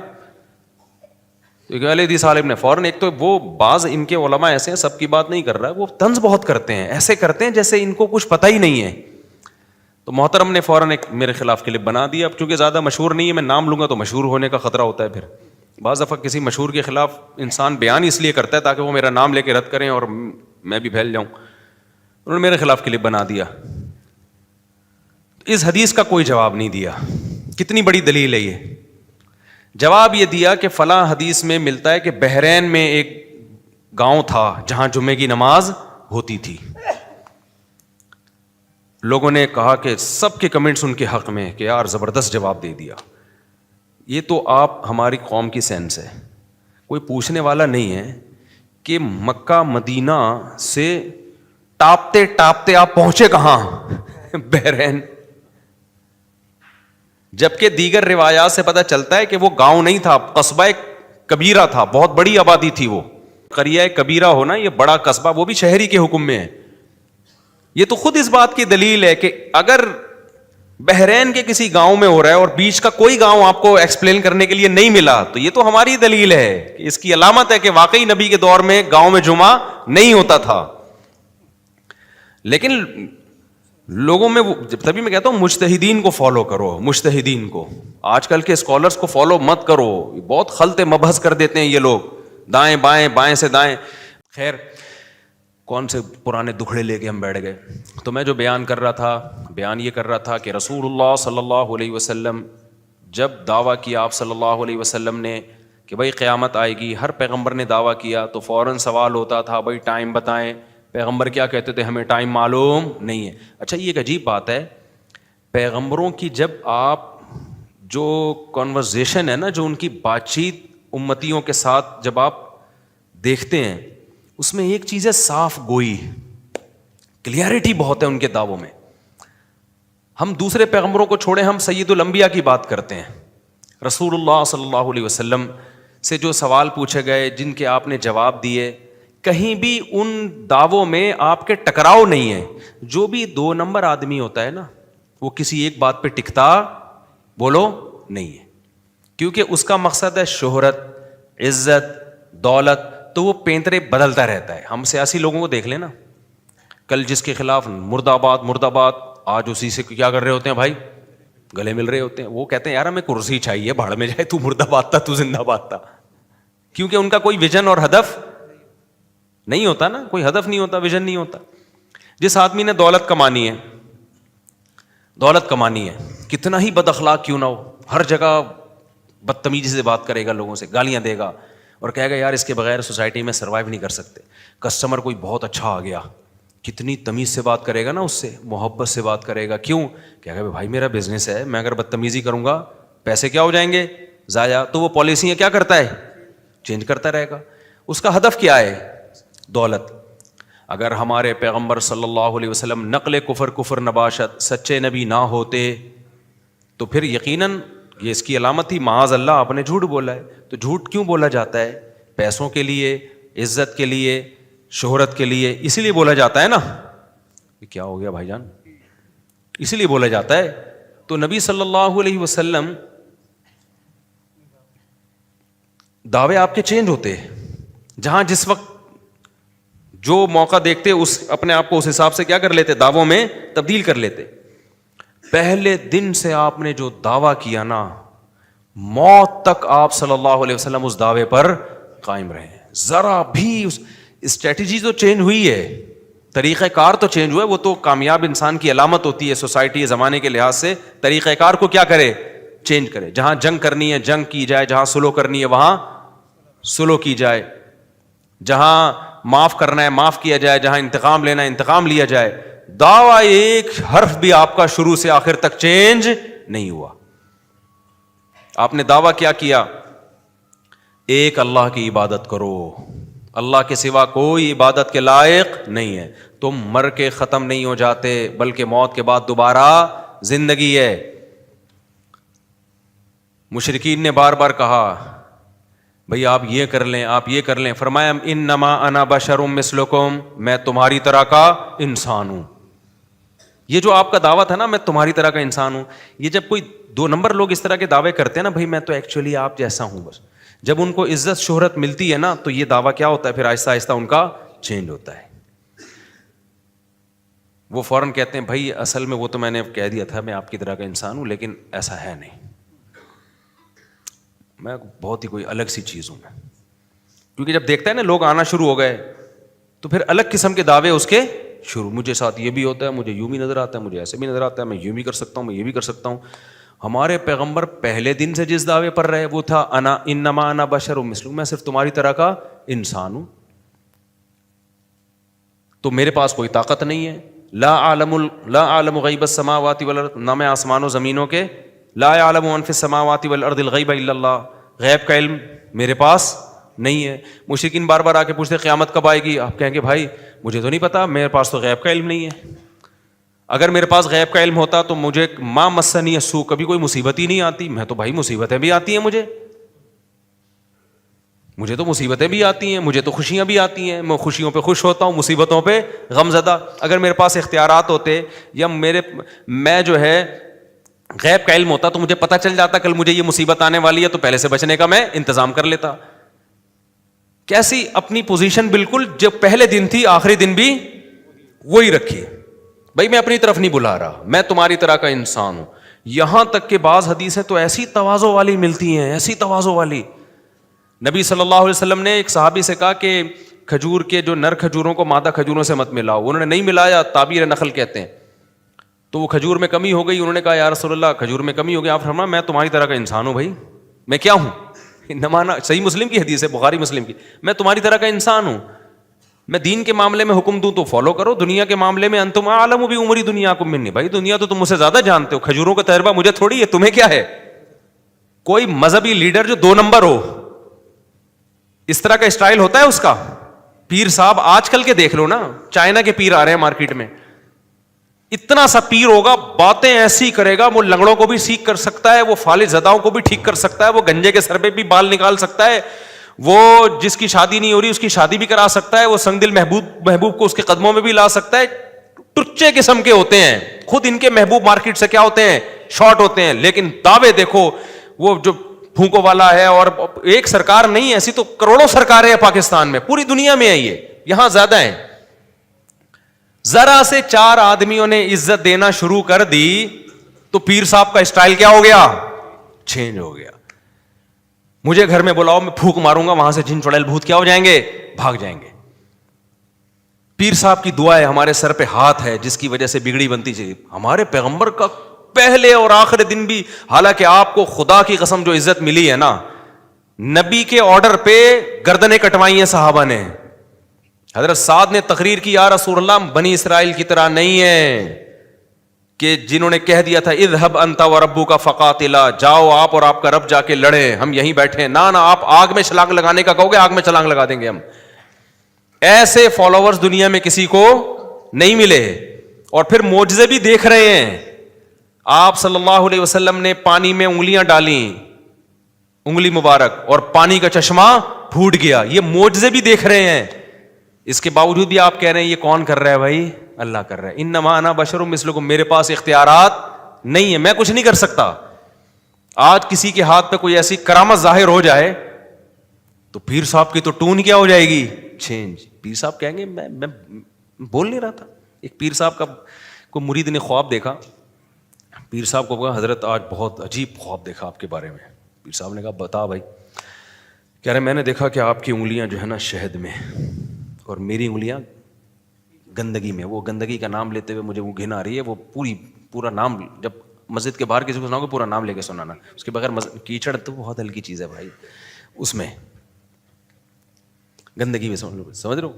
اہل حدیث عالم نے فوراً، ایک تو وہ بعض ان کے علماء ایسے ہیں، سب کی بات نہیں کر رہا ہے، وہ طنز بہت کرتے ہیں، ایسے کرتے ہیں جیسے ان کو کچھ پتہ ہی نہیں ہے. تو محترم نے فوراً ایک میرے خلاف کلپ بنا دیا. اب چونکہ زیادہ مشہور نہیں ہے، میں نام لوں گا تو مشہور ہونے کا خطرہ ہوتا ہے. پھر بعض دفعہ کسی مشہور کے خلاف انسان بیان اس لیے کرتا ہے تاکہ وہ میرا نام لے کے رد کریں اور میں بھی پھیل جاؤں. انہوں نے میرے خلاف کلپ بنا دیا. اس حدیث کا کوئی جواب نہیں دیا. کتنی بڑی دلیل ہے یہ. جواب یہ دیا کہ فلاں حدیث میں ملتا ہے کہ بحرین میں ایک گاؤں تھا جہاں جمعے کی نماز ہوتی تھی. لوگوں نے کہا کہ سب کے کمنٹس ان کے حق میں کہ یار زبردست جواب دے دیا. یہ تو آپ ہماری قوم کی سینس ہے. کوئی پوچھنے والا نہیں ہے کہ مکہ مدینہ سے ٹاپتے ٹاپتے آپ پہنچے کہاں؟ بحرین. جبکہ دیگر روایات سے پتہ چلتا ہے کہ وہ گاؤں نہیں تھا، قصبہ کبیرہ تھا، بہت بڑی آبادی تھی. وہ قریہ کبیرہ ہونا، یہ بڑا قصبہ، وہ بھی شہری کے حکم میں ہے. یہ تو خود اس بات کی دلیل ہے کہ اگر بحرین کے کسی گاؤں میں ہو رہا ہے اور بیچ کا کوئی گاؤں آپ کو ایکسپلین کرنے کے لیے نہیں ملا، تو یہ تو ہماری دلیل ہے کہ اس کی علامت ہے کہ واقعی نبی کے دور میں گاؤں میں جمعہ نہیں ہوتا تھا. لیکن لوگوں میں تبھی میں کہتا ہوں مجتہدین کو فالو کرو. مجتہدین کو، آج کل کے اسکالرس کو فالو مت کرو. بہت خلط مبحث کر دیتے ہیں یہ لوگ، دائیں بائیں بائیں سے دائیں. خیر، کون سے پرانے دکھڑے لے کے ہم بیٹھ گئے. تو میں جو بیان یہ کر رہا تھا کہ رسول اللہ صلی اللہ علیہ وسلم جب دعویٰ کیا آپ صلی اللہ علیہ وسلم نے کہ بھائی قیامت آئے گی، ہر پیغمبر نے دعویٰ کیا تو فوراً سوال ہوتا تھا بھائی ٹائم بتائیں. پیغمبر کیا کہتے تھے؟ ہمیں ٹائم معلوم نہیں ہے. اچھا، یہ ایک عجیب بات ہے. پیغمبروں کی جب آپ جو کنورزیشن ہے نا، جو ان کی بات چیت امتیوں کے ساتھ جب آپ دیکھتے ہیں، اس میں ایک چیز ہے صاف گوئی، کلیئرٹی بہت ہے ان کے دعووں میں. ہم دوسرے پیغمبروں کو چھوڑیں، ہم سید الانبیاء کی بات کرتے ہیں. رسول اللہ صلی اللہ علیہ وسلم سے جو سوال پوچھے گئے، جن کے آپ نے جواب دیے، کہیں بھی ان دعووں میں آپ کے ٹکراؤ نہیں ہے. جو بھی 2 نمبر آدمی ہوتا ہے نا، وہ کسی ایک بات پہ ٹکتا بولو نہیں ہے، کیونکہ اس کا مقصد ہے شہرت، عزت، دولت. تو وہ پینترے بدلتا رہتا ہے. ہم سیاسی لوگوں کو دیکھ لیں نا، کل جس کے خلاف مرد آباد مرد آباد، آج اسی سے کیا کر رہے ہوتے ہیں بھائی؟ گلے مل رہے ہوتے ہیں. وہ کہتے ہیں یار ہمیں کرسی چاہیے، بھاڑ میں جائے، تو مرد آباد تھا، تو زندہ باد تھا. کیونکہ ان کا کوئی ویژن اور ہدف نہیں ہوتا نا، کوئی ہدف نہیں ہوتا، ویژن نہیں ہوتا. جس آدمی نے دولت کمانی ہے، کتنا ہی بد اخلاق کیوں نہ ہو، ہر جگہ بدتمیزی سے بات کرے گا، لوگوں سے گالیاں دے گا اور کہے گا یار اس کے بغیر سوسائٹی میں سروائیو نہیں کر سکتے. کسٹمر کوئی بہت اچھا آ گیا، کتنی تمیز سے بات کرے گا نا، اس سے محبت سے بات کرے گا. کیوں؟ کہے گا بھائی میرا بزنس ہے، میں اگر بدتمیزی کروں گا پیسے کیا ہو جائیں گے؟ ضائع. تو وہ پالیسیاں کیا کرتا ہے؟ چینج کرتا رہے گا. اس کا ہدف کیا ہے؟ دولت. اگر ہمارے پیغمبر صلی اللہ علیہ وسلم نقل کفر نباشت سچے نبی نہ ہوتے تو پھر یقیناً یہ اس کی علامت ہی معاذ اللہ آپ نے جھوٹ بولا ہے. تو جھوٹ کیوں بولا جاتا ہے؟ پیسوں کے لیے, عزت کے لیے, شہرت کے لیے, اسی لیے بولا جاتا ہے نا. کیا ہو گیا بھائی جان؟ اسی لیے بولا جاتا ہے. تو نبی صلی اللہ علیہ وسلم دعوے آپ کے چینج ہوتے, جہاں جس وقت جو موقع دیکھتے اس اپنے آپ کو اس حساب سے کیا کر لیتے؟ دعووں میں تبدیل کر لیتے. پہلے دن سے آپ نے جو دعویٰ کیا نا, موت تک آپ صلی اللہ علیہ وسلم اس دعوے پر قائم رہے. ذرا بھی اسٹریٹجی تو چینج ہوئی ہے, طریقہ کار تو چینج ہوا ہے. وہ تو کامیاب انسان کی علامت ہوتی ہے سوسائٹی زمانے کے لحاظ سے. طریقہ کار کو کیا کرے؟ چینج کرے. جہاں جنگ کرنی ہے جنگ کی جائے, جہاں سلو کرنی ہے وہاں سلو کی جائے, جہاں معاف کرنا ہے معاف کیا جائے, جہاں انتقام لینا ہے انتقام لیا جائے. دعویٰ ایک حرف بھی آپ کا شروع سے آخر تک چینج نہیں ہوا. آپ نے دعویٰ کیا کیا؟ ایک اللہ کی عبادت کرو, اللہ کے سوا کوئی عبادت کے لائق نہیں ہے. تم مر کے ختم نہیں ہو جاتے بلکہ موت کے بعد دوبارہ زندگی ہے. مشرکین نے بار بار کہا بھئی آپ یہ کر لیں آپ یہ کر لیں. فرمایا انما انا بشر مثلکم, میں تمہاری طرح کا انسان ہوں. یہ جو آپ کا دعویٰ تھا نا میں تمہاری طرح کا انسان ہوں, یہ جب کوئی 2 نمبر لوگ اس طرح کے دعوے کرتے ہیں نا, بھائی میں تو ایکچولی آپ جیسا ہوں بس, جب ان کو عزت شہرت ملتی ہے نا تو یہ دعویٰ کیا ہوتا ہے پھر آہستہ آہستہ ان کا چینج ہوتا ہے. وہ فوراً کہتے ہیں بھائی اصل میں وہ تو میں نے کہہ دیا تھا میں آپ کی طرح کا انسان ہوں لیکن ایسا ہے نہیں, میں بہت ہی کوئی الگ سی چیز ہوں. کیونکہ جب دیکھتا ہے نا لوگ آنا شروع ہو گئے تو پھر الگ قسم کے دعوے اس کے شروع. مجھے ساتھ یہ بھی ہوتا ہے, مجھے یوں بھی نظر آتا ہے, مجھے ایسے بھی نظر آتا ہے, میں یوں بھی کر سکتا ہوں, میں یہ بھی کر سکتا ہوں. ہمارے پیغمبر پہلے دن سے جس دعوے پر رہے وہ تھا انما انا بشر مثلکم, میں صرف تمہاری طرح کا انسان ہوں, تو میرے پاس کوئی طاقت نہیں ہے. لا اعلم غیب السماوات والارض, نہ میں آسمانوں زمینوں کے, لا يعلم من فی السماوات والارض الغیب الا اللہ, غیب کا علم میرے پاس نہیں ہے. مشرکین بار بار آ کے پوچھتے قیامت کب آئے گی؟ آپ کہیں گے بھائی مجھے تو نہیں پتا, میرے پاس تو غیب کا علم نہیں ہے. اگر میرے پاس غیب کا علم ہوتا تو مجھے ما مسنی السوء, کبھی کوئی مصیبت ہی نہیں آتی. میں تو بھائی مصیبتیں بھی آتی ہیں, مجھے تو مصیبتیں بھی آتی ہیں, مجھے تو خوشیاں بھی آتی ہیں, میں خوشیوں پہ خوش ہوتا ہوں, مصیبتوں پہ غم زدہ. اگر میرے پاس اختیارات ہوتے یا میں جو ہے غیب کا علم ہوتا تو مجھے پتہ چل جاتا کل مجھے یہ مصیبت آنے والی ہے, تو پہلے سے بچنے کا میں انتظام کر لیتا. کیسی اپنی پوزیشن بالکل جو پہلے دن تھی آخری دن بھی وہی رکھی. بھائی میں اپنی طرف نہیں بلا رہا, میں تمہاری طرح کا انسان ہوں. یہاں تک کہ بعض حدیثیں تو ایسی تواضع والی ملتی ہیں, ایسی تواضع والی. نبی صلی اللہ علیہ وسلم نے ایک صحابی سے کہا کہ کھجور کے جو نر کھجوروں کو مادہ کھجوروں سے مت ملاؤ. انہوں نے نہیں ملایا, تعبیر نخل کہتے ہیں. تو وہ کھجور میں کمی ہو گئی. انہوں نے کہا یا رسول اللہ کھجور میں کمی ہو گئی. آپ فرمایا میں تمہاری طرح کا انسان ہوں, بھائی میں کیا ہوں, نمانا. صحیح مسلم کی حدیث ہے, بخاری مسلم کی. میں تمہاری طرح کا انسان ہوں. میں دین کے معاملے میں حکم دوں تو فالو کرو, دنیا کے معاملے میں انتم اعلم بامور دنیاکم منی. بھائی دنیا تو تم مجھ سے زیادہ جانتے ہو, کھجوروں کا تجربہ مجھے تھوڑی ہے, تمہیں کیا ہے. کوئی مذہبی لیڈر جو 2 نمبر ہو, اس طرح کا اسٹائل ہوتا ہے اس کا. پیر صاحب آج کل کے دیکھ لو نا, چائنا کے پیر آ رہے ہیں مارکیٹ میں, اتنا سا پیر ہوگا, باتیں ایسی کرے گا, وہ لنگڑوں کو بھی ٹھیک کر سکتا ہے, وہ فالج زداؤں کو بھی ٹھیک کر سکتا ہے, وہ گنجے کے سر پہ بھی بال نکال سکتا ہے, وہ جس کی شادی نہیں ہو رہی اس کی شادی بھی کرا سکتا ہے, وہ سنگ دل محبوب کو اس کے قدموں میں بھی لا سکتا ہے. ٹچے قسم کے ہوتے ہیں, خود ان کے محبوب مارکیٹ سے کیا ہوتے ہیں, شارٹ ہوتے ہیں. لیکن دعوے دیکھو, وہ جو پھونکوں والا ہے, اور ایک سرکار نہیں, ایسی تو کروڑوں سرکاریں ہیں پاکستان میں, پوری دنیا میں ہے, یہ یہاں زیادہ ہیں. ذرا سے 4 آدمیوں نے عزت دینا شروع کر دی تو پیر صاحب کا اسٹائل کیا ہو گیا, چینج ہو گیا. مجھے گھر میں بلاؤ, میں پھونک ماروں گا, وہاں سے جن چڑیل بھوت کیا ہو جائیں گے, بھاگ جائیں گے. پیر صاحب کی دعا ہے, ہمارے سر پہ ہاتھ ہے جس کی وجہ سے بگڑی بنتی چاہیے. ہمارے پیغمبر کا پہلے اور آخری دن بھی, حالانکہ آپ کو خدا کی قسم جو عزت ملی ہے نا, نبی کے آرڈر پہ گردنیں کٹوائی ہیں صحابہ نے. حضرت سعد نے تقریر کی, یا رسول اللہ بنی اسرائیل کی طرح نہیں ہے, کہ جنہوں نے کہہ دیا تھا اذهب انت وربک فقاتلا، جاؤ آپ اور آپ کا رب جا کے لڑیں، ہم یہیں بیٹھے ہیں، نہ آپ آگ میں چھلانگ لگانے کا کہو گے آگ میں چھلانگ لگا دیں گے ہم. ایسے فالوورز دنیا میں کسی کو نہیں ملے. اور پھر معجزے بھی دیکھ رہے ہیں. آپ صلی اللہ علیہ وسلم نے پانی میں انگلیاں ڈالیں، انگلی مبارک، اور پانی کا چشمہ پھوٹ گیا. یہ معجزے بھی دیکھ رہے ہیں. اس کے باوجود بھی آپ کہہ رہے ہیں یہ کون کر رہا ہے بھائی؟ اللہ کر رہا ہے. انما انا بشر مثلکم، میرے پاس اختیارات نہیں ہے، میں کچھ نہیں کر سکتا. آج کسی کے ہاتھ پہ کوئی ایسی کرامت ظاہر ہو جائے تو پیر صاحب کی تو ٹون کیا ہو جائے گی؟ چینج. پیر صاحب کہیں گے میں بول نہیں رہا تھا. ایک پیر صاحب کا کوئی مرید نے خواب دیکھا. پیر صاحب کو کہا حضرت آج بہت عجیب خواب دیکھا آپ کے بارے میں. پیر صاحب نے کہا بتا بھائی. کہہ رہے میں نے دیکھا کہ آپ کی انگلیاں جو ہے نا شہد میں اور میری انگلیاں گندگی میں. وہ گندگی کا نام لیتے ہوئے مجھے وہ گھن آ رہی ہے. وہ پورا نام جب مسجد کے باہر کسی کو سناؤ گے پورا نام لے کے سنانا. اس کے بغیر کیچڑ تو بہت ہلکی چیز ہے بھائی. اس میں گندگی میں سمجھ رہے ہو.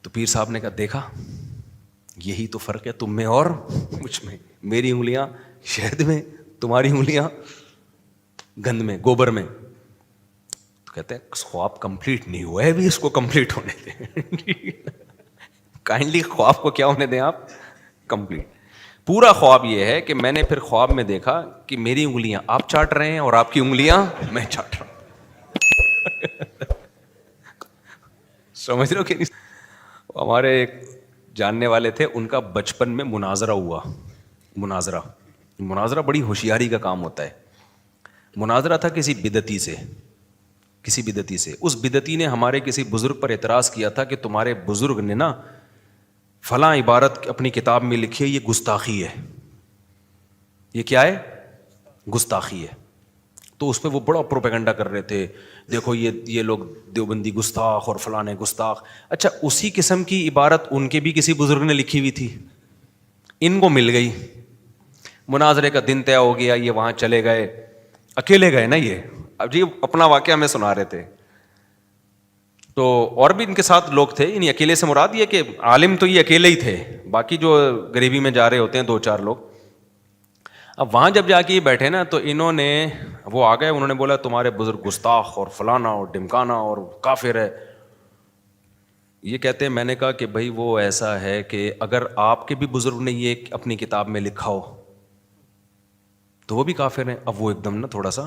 تو پیر صاحب نے کہا دیکھا یہی تو فرق ہے تم میں اور مجھ میں. میری انگلیاں شہد میں، تمہاری انگلیاں گند میں، گوبر میں. تو کہتے ہیں خواب کمپلیٹ نہیں ہوا ہے ابھی، اس کو کمپلیٹ ہونے دیں. کائنڈلی خواب کو کیا ہونے دیں آپ؟ کمپلیٹ. پورا خواب یہ ہے کہ میں نے پھر خواب میں دیکھا کہ میری انگلیاں آپ چاٹ رہے ہیں اور آپ کی انگلیاں میں چاٹ رہا ہوں. سمجھ رہے ہو کہ نہیں؟ ہمارے ایک جاننے والے تھے، ان کا بچپن میں مناظرہ ہوا. مناظرہ بڑی ہوشیاری کا کام ہوتا ہے. مناظرہ تھا کسی بدعتی سے. اس بدعتی نے ہمارے کسی بزرگ پر اعتراض کیا تھا کہ تمہارے بزرگ نے نا فلاں عبارت اپنی کتاب میں لکھی ہے، یہ گستاخی ہے. یہ کیا ہے؟ گستاخی ہے. تو اس پہ وہ بڑا پروپیگنڈا کر رہے تھے، دیکھو یہ لوگ دیوبندی گستاخ اور فلاں گستاخ. اچھا اسی قسم کی عبارت ان کے بھی کسی بزرگ نے لکھی ہوئی تھی، ان کو مل گئی. مناظرے کا دن طے ہو گیا، یہ وہاں چلے گئے. اکیلے گئے نا یہ. اب جی اپنا واقعہ ہمیں سنا رہے تھے. تو اور بھی ان کے ساتھ لوگ تھے. یعنی اکیلے سے مراد یہ کہ عالم تو یہ اکیلے ہی تھے، باقی جو غریبی میں جا رہے ہوتے ہیں 2-4 لوگ. اب وہاں جب جا کے بیٹھے نا تو انہوں نے وہ آ گئے، انہوں نے بولا تمہارے بزرگ گستاخ اور فلانا اور ڈمکانا اور کافر ہے. یہ کہتے ہیں میں نے کہا کہ بھائی وہ ایسا ہے کہ اگر آپ کے بھی بزرگ نے یہ اپنی کتاب میں لکھا ہو تو وہ بھی کافر ہیں. اب وہ ایک دم نا تھوڑا سا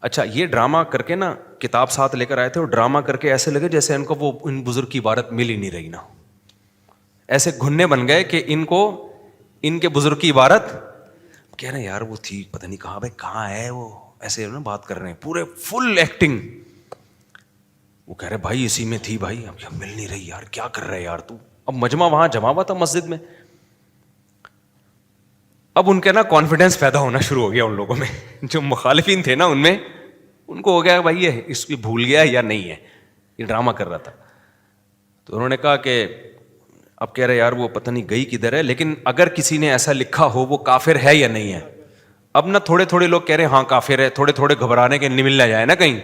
اچھا یہ ڈرامہ کر کے نا کتاب ساتھ لے کر آئے تھے، اور ڈرامہ کر کے ایسے لگے جیسے ان کو وہ ان بزرگ کی عبارت مل ہی نہیں رہی نا. ایسے گھننے بن گئے کہ ان کو ان کے بزرگ کی عبارت کہہ رہے ہیں یار وہ تھی پتہ نہیں کہاں، بھائی کہاں ہے وہ، ایسے نا بات کر رہے ہیں پورے فل ایکٹنگ. وہ کہہ رہے بھائی اسی میں تھی بھائی، اب مل نہیں رہی یار، کیا کر رہے یار تو. اب مجمع وہاں جمع ہوا تھا مسجد میں. اب ان کے نا کانفیڈینس پیدا ہونا شروع ہو گیا ان لوگوں میں، جو مخالفین تھے نا ان میں، ان کو ہو گیا بھائی یہ اس کی بھول گیا یا نہیں ہے، یہ ڈرامہ کر رہا تھا. تو انہوں نے کہا کہ اب کہہ رہے یار وہ پتہ نہیں گئی کدھر ہے، لیکن اگر کسی نے ایسا لکھا ہو وہ کافر ہے یا نہیں ہے. اب نا تھوڑے تھوڑے لوگ کہہ رہے ہیں ہاں کافر ہے، تھوڑے تھوڑے گھبرانے کے نمل نہ جائے نا کہیں.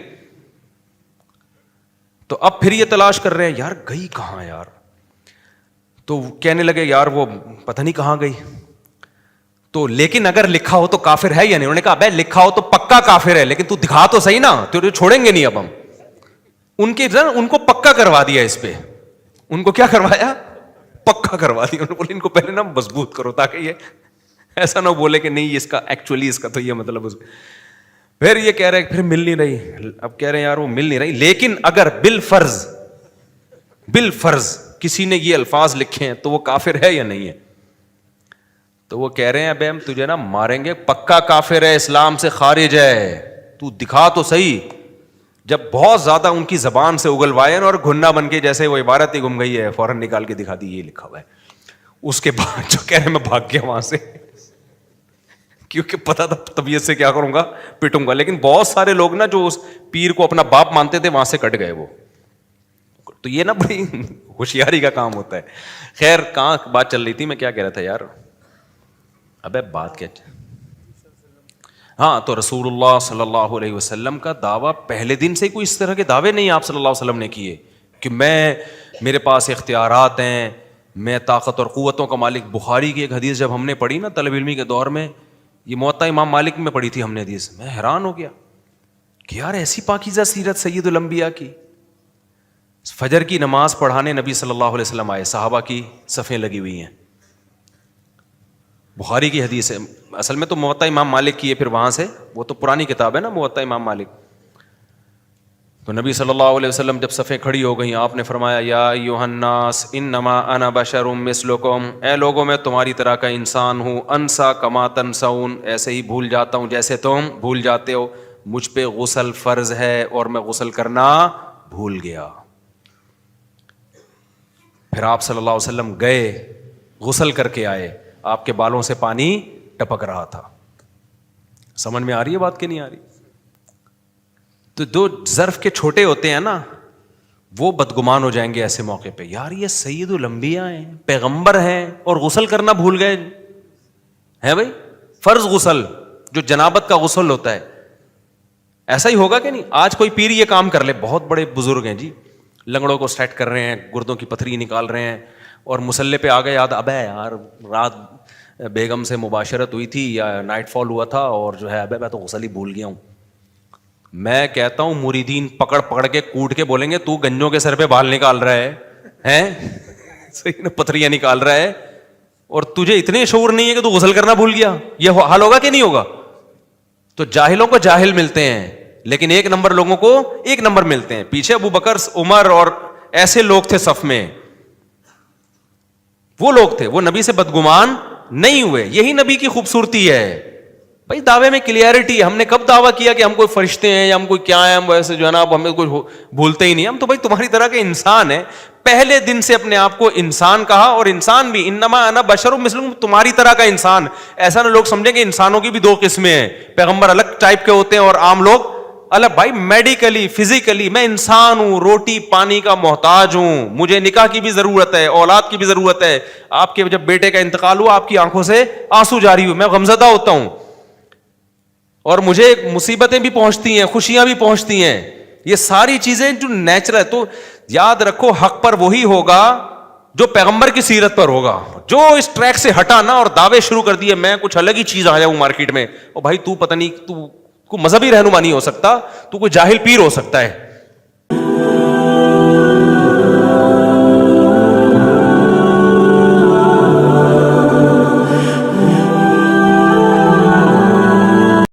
تو اب پھر یہ تلاش کر رہے ہیں یار گئی کہاں یار. تو کہنے لگے یار وہ پتہ نہیں کہاں گئی. تو لیکن اگر لکھا ہو تو کافر ہے یا نہیں. انہوں نے کہا بھائی لکھا ہو تو پکا کافر ہے، لیکن تو دکھا تو صحیح نا، تو چھوڑیں گے نہیں. اب ہم ان کو پکا کروا دیا، اس پہ ان کو کیا کروایا؟ پکا کروا دیا. انہوں نے بولے ان کو پہلے نا مضبوط کرو تاکہ یہ ایسا نہ بولے کہ نہیں اس کا ایکچولی اس کا تو یہ مطلب. پھر یہ کہہ رہے پھر مل نہیں رہی. اب کہہ رہے ہیں یار وہ مل نہیں رہی، لیکن اگر بالفرض کسی نے یہ الفاظ لکھے ہیں تو وہ کافر ہے یا نہیں ہے. تو وہ کہہ رہے ہیں ابے ہم تجھے نا ماریں گے، پکا کافر ہے، اسلام سے خارج ہے، تو دکھا تو صحیح. جب بہت زیادہ ان کی زبان سے اگلوائے اور گھننا بن کے جیسے وہ عبارت ہی گم گئی ہے فوراً نکال کے دکھا دی یہ لکھا ہوا ہے. اس کے بعد جو کہہ رہے میں بھاگ گیا وہاں سے، کیونکہ پتا تھا طبیعت سے کیا کروں گا، پٹوں گا. لیکن بہت سارے لوگ نا جو اس پیر کو اپنا باپ مانتے تھے وہاں سے کٹ گئے وہ. تو یہ نا بڑی ہوشیاری کا کام ہوتا ہے. خیر کہاں بات چل رہی تھی، میں کیا کہہ رہا تھا یار، ابے بات کیا. ہاں تو رسول اللہ صلی اللہ علیہ وسلم کا دعویٰ پہلے دن سے کوئی اس طرح کے دعوے نہیں آپ صلی اللہ علیہ وسلم نے کیے کہ میرے پاس اختیارات ہیں، میں طاقت اور قوتوں کا مالک. بخاری کی ایک حدیث جب ہم نے پڑھی نا طالب علمی کے دور میں, یہ موطا امام مالک میں پڑھی تھی ہم نے حدیث, میں حیران ہو گیا کہ یار ایسی پاکیزہ سیرت سید الانبیاء کی. فجر کی نماز پڑھانے نبی صلی اللہ علیہ وسلم آئے, صحابہ کی صفیں لگی ہوئی ہیں. بخاری کی حدیث ہے, اصل میں تو موطا امام مالک کی ہے, پھر وہاں سے وہ تو پرانی کتاب ہے نا موطا امام مالک. تو نبی صلی اللہ علیہ وسلم جب صفیں کھڑی ہو گئیں, آپ نے فرمایا یا ایھا الناس انما انا بشر مثلکم, اے لوگوں میں تمہاری طرح کا انسان ہوں. انسا کما تنسون, ایسے ہی بھول جاتا ہوں جیسے تم بھول جاتے ہو. مجھ پہ غسل فرض ہے اور میں غسل کرنا بھول گیا. پھر آپ صلی اللہ علیہ وسلم گئے, غسل کر کے آئے, آپ کے بالوں سے پانی ٹپک رہا تھا. سمجھ میں آ رہی ہے بات کہ نہیں آ رہی؟ تو دو ظرف کے چھوٹے ہوتے ہیں نا, وہ بدگمان ہو جائیں گے ایسے موقع پہ, یار یہ سید الانبیاء ہیں, پیغمبر ہیں, اور غسل کرنا بھول گئے ہیں. بھائی فرض غسل جو جنابت کا غسل ہوتا ہے, ایسا ہی ہوگا کہ نہیں؟ آج کوئی پیر یہ کام کر لے, بہت بڑے بزرگ ہیں جی, لنگڑوں کو سیٹ کر رہے ہیں, گردوں کی پتھری نکال رہے ہیں, اور مسلح پہ آ گئے یاد, ابے یار رات بیگم سے مباشرت ہوئی تھی یا نائٹ فال ہوا تھا, اور جو ہے ابے میں تو غسل ہی بھول گیا ہوں. میں کہتا ہوں مریدین پکڑ پکڑ کے کوٹ کے بولیں گے تو گنجوں کے سر پہ بال نکال رہا ہے صحیح نا, پتھریاں نکال رہا ہے, اور تجھے اتنے شعور نہیں ہے کہ تو غسل کرنا بھول گیا. یہ حال ہوگا کہ نہیں ہوگا؟ تو جاہلوں کو جاہل ملتے ہیں, لیکن ایک نمبر لوگوں کو ایک نمبر ملتے ہیں. پیچھے ابو بکر, عمر اور ایسے لوگ تھے صف میں, وہ لوگ تھے, وہ نبی سے بدگمان نہیں ہوئے. یہی نبی کی خوبصورتی ہے بھائی, دعوے میں کلیئرٹی ہے. ہم نے کب دعویٰ کیا کہ ہم کوئی فرشتے ہیں یا ہم کوئی کیا ہیں؟ ہم ویسے جو ہے نا ہمیں کوئی بھولتے ہی نہیں. ہم تو بھائی تمہاری طرح کے انسان ہیں. پہلے دن سے اپنے آپ کو انسان کہا, اور انسان بھی انما انا بشر مثلکم, تمہاری طرح کا انسان. ایسا نہ لوگ سمجھیں کہ انسانوں کی بھی دو قسمیں ہیں, پیغمبر الگ ٹائپ کے ہوتے ہیں اور عام لوگ الگ. بھائی میڈیکلی فزیکلی میں انسان ہوں, روٹی پانی کا محتاج ہوں, مجھے نکاح کی بھی ضرورت ہے, اولاد کی بھی ضرورت ہے. آپ کے جب بیٹے کا انتقال ہوا, آپ کی آنکھوں سے آنسو جاری ہوئے, میں غمزدہ ہوتا ہوں, اور مجھے مصیبتیں بھی پہنچتی ہیں, خوشیاں بھی پہنچتی ہیں. یہ ساری چیزیں جو نیچرل ہے. تو یاد رکھو حق پر وہی ہوگا جو پیغمبر کی سیرت پر ہوگا. جو اس ٹریک سے ہٹا نا اور دعوے شروع کر دیے, میں کچھ الگ ہی چیز آیا ہوں مارکیٹ میں, اور بھائی تو پتہ نہیں, تو کوئی مذہبی رہنما نہیں ہو سکتا, تو کوئی جاہل پیر ہو سکتا ہے.